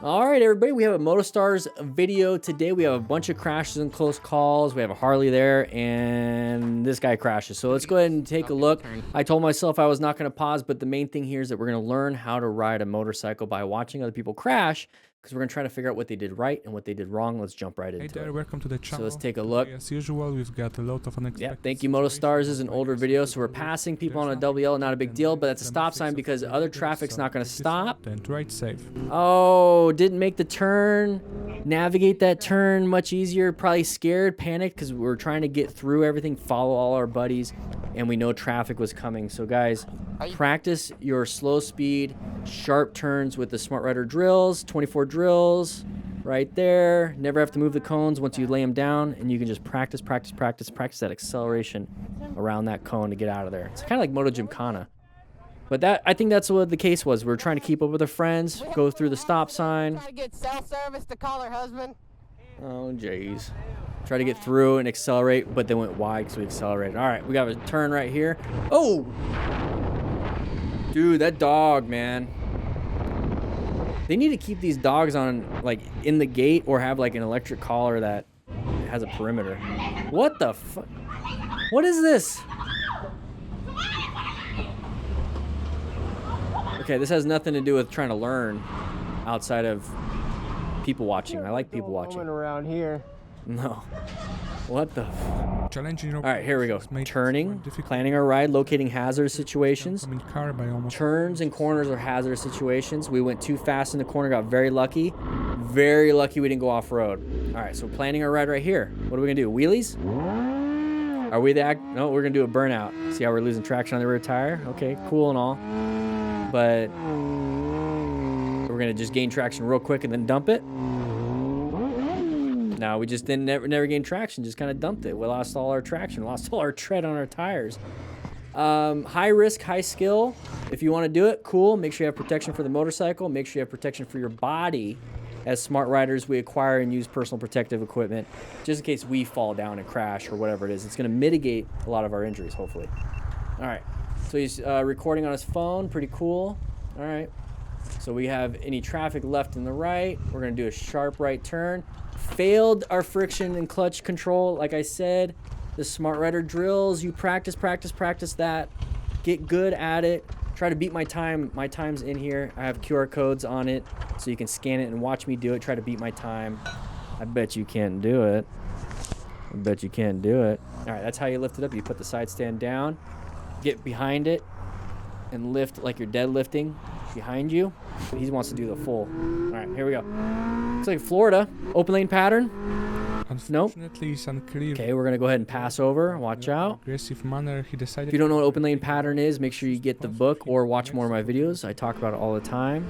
All right, everybody, we have a MotoStars video today. We have a bunch of crashes and close calls. We have a Harley there, and this guy crashes. So let's go ahead and take a look. I told myself I was not going to pause, but the main thing here is that we're going to learn how to ride a motorcycle by watching other people crash, because we're going to try to figure out what they did right and what they did wrong. Let's jump right into it. Hey there, welcome to the channel. So let's take a look. As usual, we've got a lot of unexpected. Yeah, thank you, MotoStars. This is an older video, so we're passing people on a double yellow, not a big deal, but that's a stop sign because other traffic's not going to stop. And ride safe. Oh, didn't make the turn. Navigate that turn much easier. Probably scared, panicked, because we're trying to get through everything, follow all our buddies, and we know traffic was coming. So guys, practice your slow speed, sharp turns with the Smart Rider drills, 24 drills. Right there. Never have to move the cones once you lay them down, and you can just practice that acceleration around that cone to get out of there. It's kind of like Moto Gymkhana. But that, I think that's what the case was. We're trying to keep up with our friends, go through the stop sign. Try to get cell service to call her husband. Oh, jeez. Try to get through and accelerate, but they went wide, so we accelerated. All right, we got a turn right here. Oh! Dude, that dog, man. They need to keep these dogs on, like, in the gate or have, like, an electric collar that has a perimeter. What the fuck? What is this? Okay, this has nothing to do with trying to learn outside of people watching. I like people watching. Around here. No. What the fuck? Challenging. All right, here we go. Turning, planning our ride, locating hazardous situations. Turns and corners are hazardous situations. We went too fast in the corner, got very lucky. Very lucky we didn't go off-road. All right, so planning our ride right here. What are we gonna do, wheelies? Are we the no, we're gonna do a burnout. See how we're losing traction on the rear tire? Okay, cool and all. But we're gonna just gain traction real quick and then dump it. No, we just didn't never gain traction, just kind of dumped it. We lost all our traction, lost all our tread on our tires. High risk, high skill. If you want to do it, cool. Make sure you have protection for the motorcycle. Make sure you have protection for your body. As smart riders, we acquire and use personal protective equipment just in case we fall down and crash or whatever it is. It's going to mitigate a lot of our injuries, hopefully. All right. So he's recording on his phone. Pretty cool. All right. So we have any traffic left and the right. We're going to do a sharp right turn. Failed our friction and clutch control. Like I said, the Smart Rider drills, you practice that. Get good at it. Try to beat my time. My time's in here. I have QR codes on it, so you can scan it and watch me do it. Try to beat my time. I bet you can't do it. I bet you can't do it. All right, that's how you lift it up. You put the side stand down, get behind it, and lift like you're deadlifting behind you. He wants to do the full. All right, here we go. Looks like Florida. Open lane pattern. Nope. Okay, we're gonna go ahead and pass over. Watch out. Aggressive manner, he decided. If you don't know what open lane pattern is, make sure you get the book or watch more of my videos. I talk about it all the time.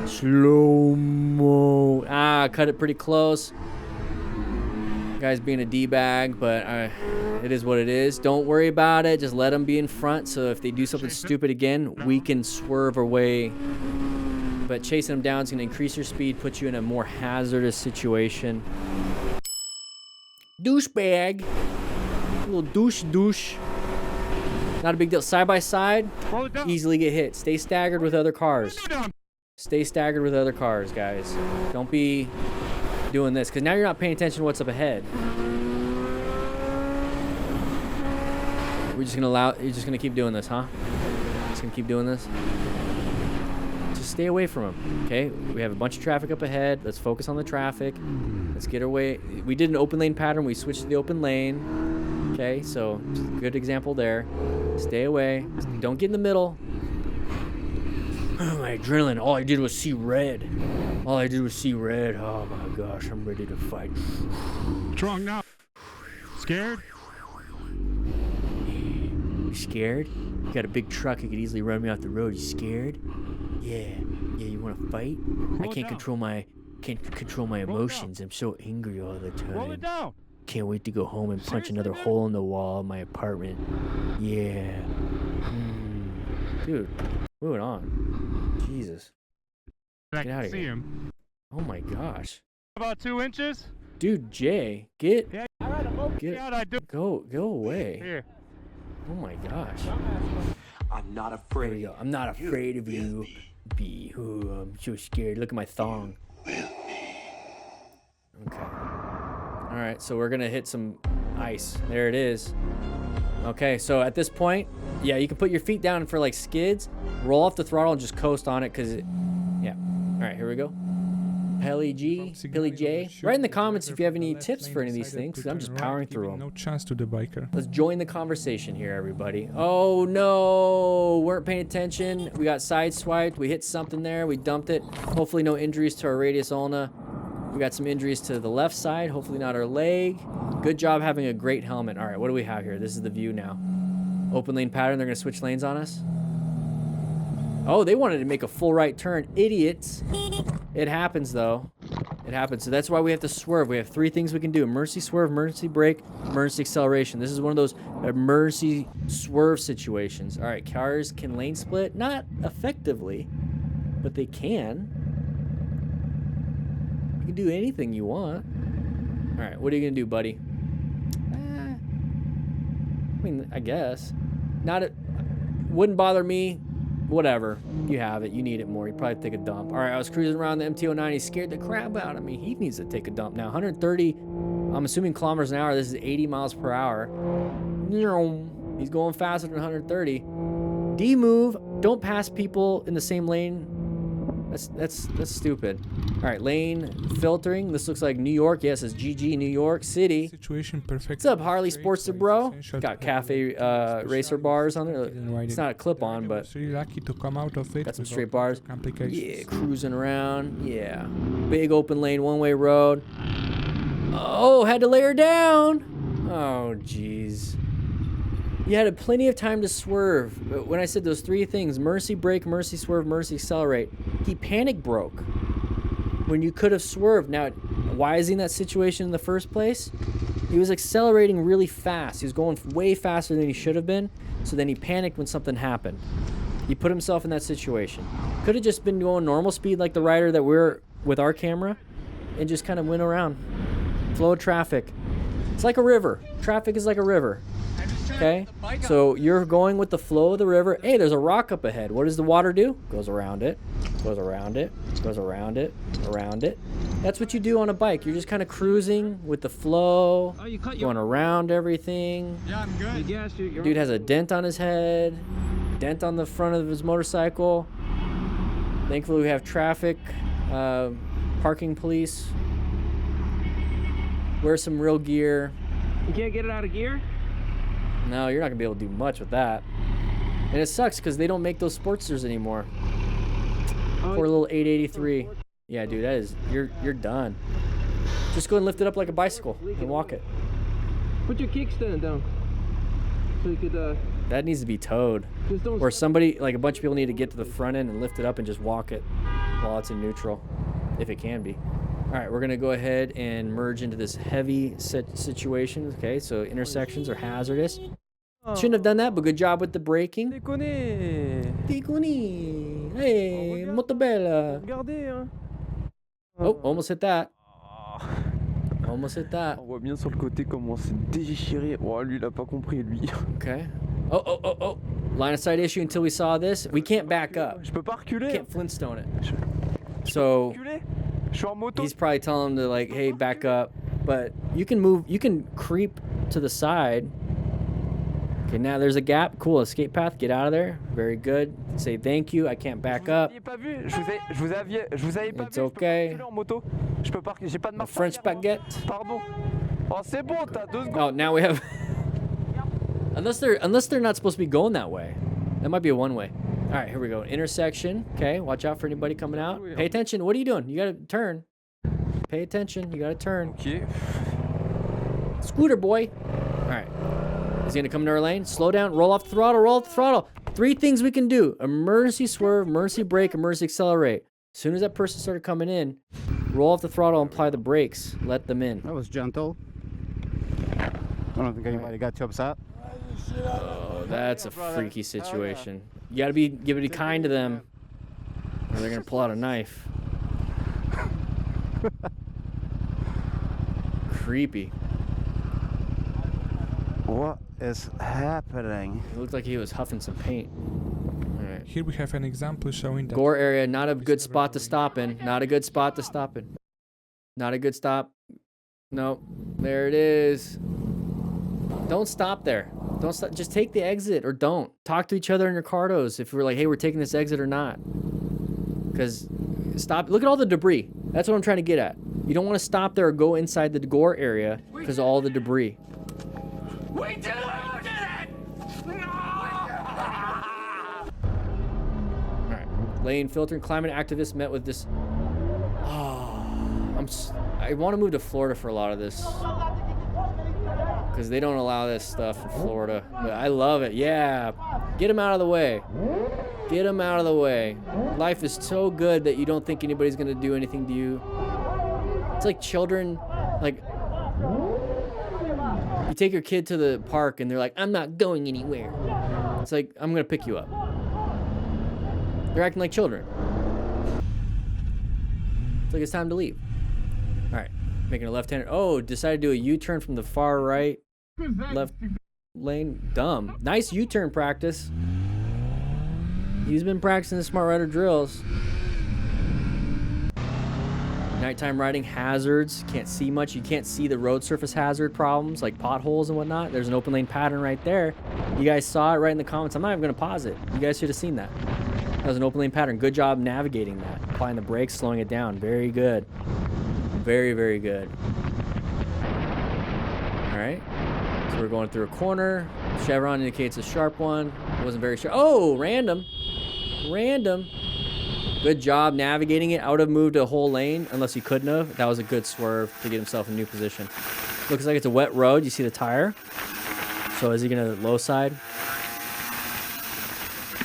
Slow-mo. Ah, cut it pretty close. Guy's being a D-bag, but it is what it is. Don't worry about it. Just let them be in front, so if they do something stupid again, we can swerve away. But chasing them down is going to increase your speed, put you in a more hazardous situation. Douchebag. A little douche. Not a big deal. Side by side, easily get hit. Stay staggered with other cars. Stay staggered with other cars, guys. Don't be doing this, because now you're not paying attention to what's up ahead. You're just gonna keep doing this, huh? Just gonna keep doing this? Just stay away from them, okay? We have a bunch of traffic up ahead. Let's focus on the traffic. Let's get away. We did an open lane pattern. We switched to the open lane. Okay, so good example there. Stay away. Don't get in the middle. Oh, my adrenaline. All I did was see red. Oh my gosh, I'm ready to fight. Strong now. Scared? You scared? You got a big truck. You could easily run me off the road. You scared? Yeah, you want to fight? I can't control my emotions. I'm so angry all the time. Roll it down. Can't wait to go home and punch another hole in the wall of my apartment. Yeah. Dude, moving on. Jesus. I Get out can of see here. him. Oh my gosh. About 2 inches? Dude, Jay, get Yeah, I do. go away. Here. Oh my gosh. I'm not There afraid. we go. I'm not afraid of you. Ooh, I'm so scared. Look at my thong. Okay. All right, so we're gonna hit some ice. There it is. Okay, so at this point, yeah, you can put your feet down for like skids, roll off the throttle, and just coast on it, cause yeah. All right, here we go. Pelly G, Billy J. Write in the comments if you have any tips for any of these things, because I'm just powering through them. No chance to the biker. Let's join the conversation here, everybody. Oh no, weren't paying attention. We got sideswiped. We hit something there. We dumped it. Hopefully no injuries to our radius ulna. We got some injuries to the left side. Hopefully not our leg. Good job having a great helmet. All right, what do we have here? This is the view now. Open lane pattern. They're going to switch lanes on us. Oh, they wanted to make a full right turn. Idiots. It happens, though. It happens. So that's why we have to swerve. We have 3 things we can do. Emergency swerve, emergency brake, emergency acceleration. This is one of those emergency swerve situations. All right, cars can lane split. Not effectively, but they can. You can do anything you want. All right, what are you going to do, buddy? I mean, I guess. Wouldn't bother me. Whatever. You have it. You need it more. You probably take a dump. All right, I was cruising around the MT-09. He scared the crap out of me. He needs to take a dump now. 130, I'm assuming kilometers an hour. This is 80 miles per hour. He's going faster than 130. D-move. Don't pass people in the same lane. That's stupid. All right, lane filtering. This looks like New York. Yes, it's GG, New York City. Situation perfect. What's up, Harley Sportster, bro? Got cafe racer bars on there. It's not a clip-on, but so you're lucky to come out of it. got some straight bars. Complications. Yeah, cruising around. Yeah, big open lane, one-way road. Oh, had to lay her down. Oh, jeez. You had plenty of time to swerve. But when I said those 3 things, mercy brake, mercy swerve, mercy accelerate, he panic broke when you could have swerved. Now, why is he in that situation in the first place? He was accelerating really fast. He was going way faster than he should have been. So then he panicked when something happened. He put himself in that situation. Could have just been going normal speed like the rider that we're with our camera and just kind of went around. Flow of traffic. It's like a river. Traffic is like a river. Okay, so you're going with the flow of the river. Hey, there's a rock up ahead. What does the water do? Goes around it, goes around it, goes around it, around it. That's what you do on a bike. You're just kind of cruising with the flow, going around everything. Yeah, I'm good. Yes, Dude has a dent on his head, dent on the front of his motorcycle. Thankfully, we have traffic, parking police. Wear some real gear. You can't get it out of gear? No, you're not gonna be able to do much with that. And it sucks because they don't make those Sportsters anymore. Poor little 883. Yeah, dude, that is you're done. Just go and lift it up like a bicycle and walk it. Put your kickstand down. So you could That needs to be towed. Or somebody, like a bunch of people need to get to the front end and lift it up and just walk it while it's in neutral. If it can be. All right, we're gonna go ahead and merge into this heavy situation. Okay, so intersections are hazardous. Shouldn't have done that, but good job with the braking. Déconné. Hey, molto bella. Oh, almost hit that. Almost hit that. On voit bien sur le côté comment c'est déchiré. Oh, lui, il a pas compris, lui. Okay. Oh. Line of sight issue until we saw this. We can't back up. Je peux pas reculer. Can't Flintstone it. So he's probably telling him to like, hey, back up. But you can move, you can creep to the side. Okay, now there's a gap. Cool, escape path. Get out of there. Very good. Say thank you. I can't back up. It's okay. A French baguette. Oh, now we have. unless they're not supposed to be going that way. That might be a one-way. All right, here we go. Intersection. Okay, watch out for anybody coming out. Pay attention. What are you doing? You gotta turn. Pay attention. You gotta turn. Okay. Scooter boy. All right. Is he gonna come into our lane? Slow down. Roll off the throttle. Roll off the throttle. 3 things we can do: emergency swerve, emergency brake, emergency accelerate. As soon as that person started coming in, roll off the throttle and apply the brakes. Let them in. That was gentle. I don't think anybody got too upset. Oh, that's a freaky situation. You gotta be kind to them, or they're gonna pull out a knife. Creepy. What is happening? It looked like he was huffing some paint. All right. Here we have an example showing that Gore area, not a good spot to stop in. Not a good spot to stop in. Not a good stop. Nope. There it is. Don't stop there. Don't stop. Just take the exit or don't. Talk to each other in your cardos if we're like, hey, we're taking this exit or not. Because stop. Look at all the debris. That's what I'm trying to get at. You don't want to stop there or go inside the Gore area because of all the debris. We deluded it! Alright. Lane filtering. Climate activists met with this. Oh, I want to move to Florida for a lot of this. Because they don't allow this stuff in Florida. But I love it. Yeah. Get them out of the way. Get them out of the way. Life is so good that you don't think anybody's going to do anything to you. It's like children, like, you take your kid to the park and they're like, I'm not going anywhere. It's like, I'm going to pick you up. They're acting like children. It's like it's time to leave. All right. Making a left-hander. Oh, decided to do a U-turn from the far right left lane. Dumb. Nice U-turn practice. He's been practicing the smart rider drills. Nighttime riding hazards. Can't see much. You can't see the road surface hazard problems like potholes and whatnot. There's an open lane pattern right there. You guys saw it right in the comments. I'm not even going to pause it. You guys should have seen that. That was an open lane pattern. Good job navigating that. Applying the brakes, slowing it down. Very good. Very, very good. All right. So we're going through a corner. Chevron indicates a sharp one. It wasn't very sharp. Oh, random. Random. Good job navigating it. I would have moved a whole lane unless you couldn't have. That was a good swerve to get himself in a new position. Looks like it's a wet road. You see the tire. So is he going to low side?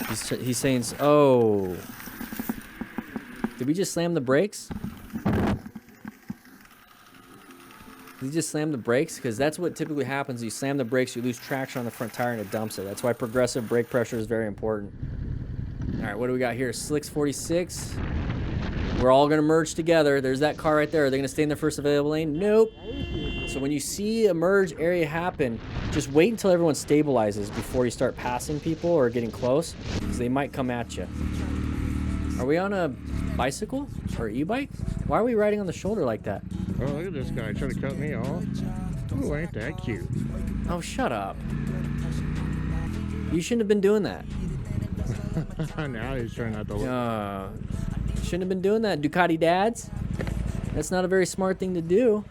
He's saying, oh. Did we just slam the brakes? Did he just slam the brakes? Because that's what typically happens. You slam the brakes, you lose traction on the front tire, and it dumps it. That's why progressive brake pressure is very important. All right, what do we got here? Slicks 46. We're all going to merge together. There's that car right there. Are they going to stay in the first available lane? Nope. So when you see a merge area happen, just wait until everyone stabilizes before you start passing people or getting close, because they might come at you. Are we on a bicycle or e-bike? Why are we riding on the shoulder like that? Oh, look at this guy trying to cut me off. Oh, ain't that cute. Oh, shut up. You shouldn't have been doing that. Now he's trying not to look. Shouldn't have been doing that, Ducati dads. That's not a very smart thing to do.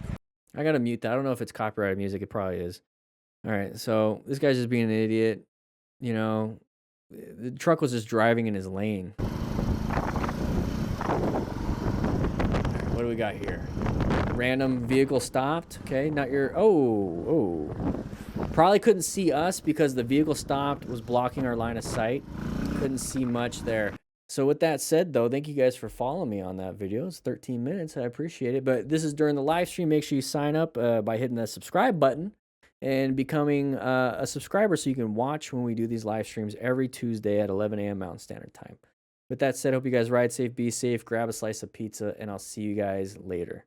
I gotta mute that. I don't know if it's copyrighted music. It probably is. All right, so this guy's just being an idiot. You know, the truck was just driving in his lane. What do we got here? Random vehicle stopped. Okay, not your... Oh. Probably couldn't see us because the vehicle stopped, was blocking our line of sight. Couldn't see much there. So with that said, though, thank you guys for following me on that video. It's 13 minutes. I appreciate it. But this is during the live stream. Make sure you sign up by hitting the subscribe button and becoming a subscriber so you can watch when we do these live streams every Tuesday at 11 a.m. Mountain Standard Time. With that said, hope you guys ride safe, be safe, grab a slice of pizza, and I'll see you guys later.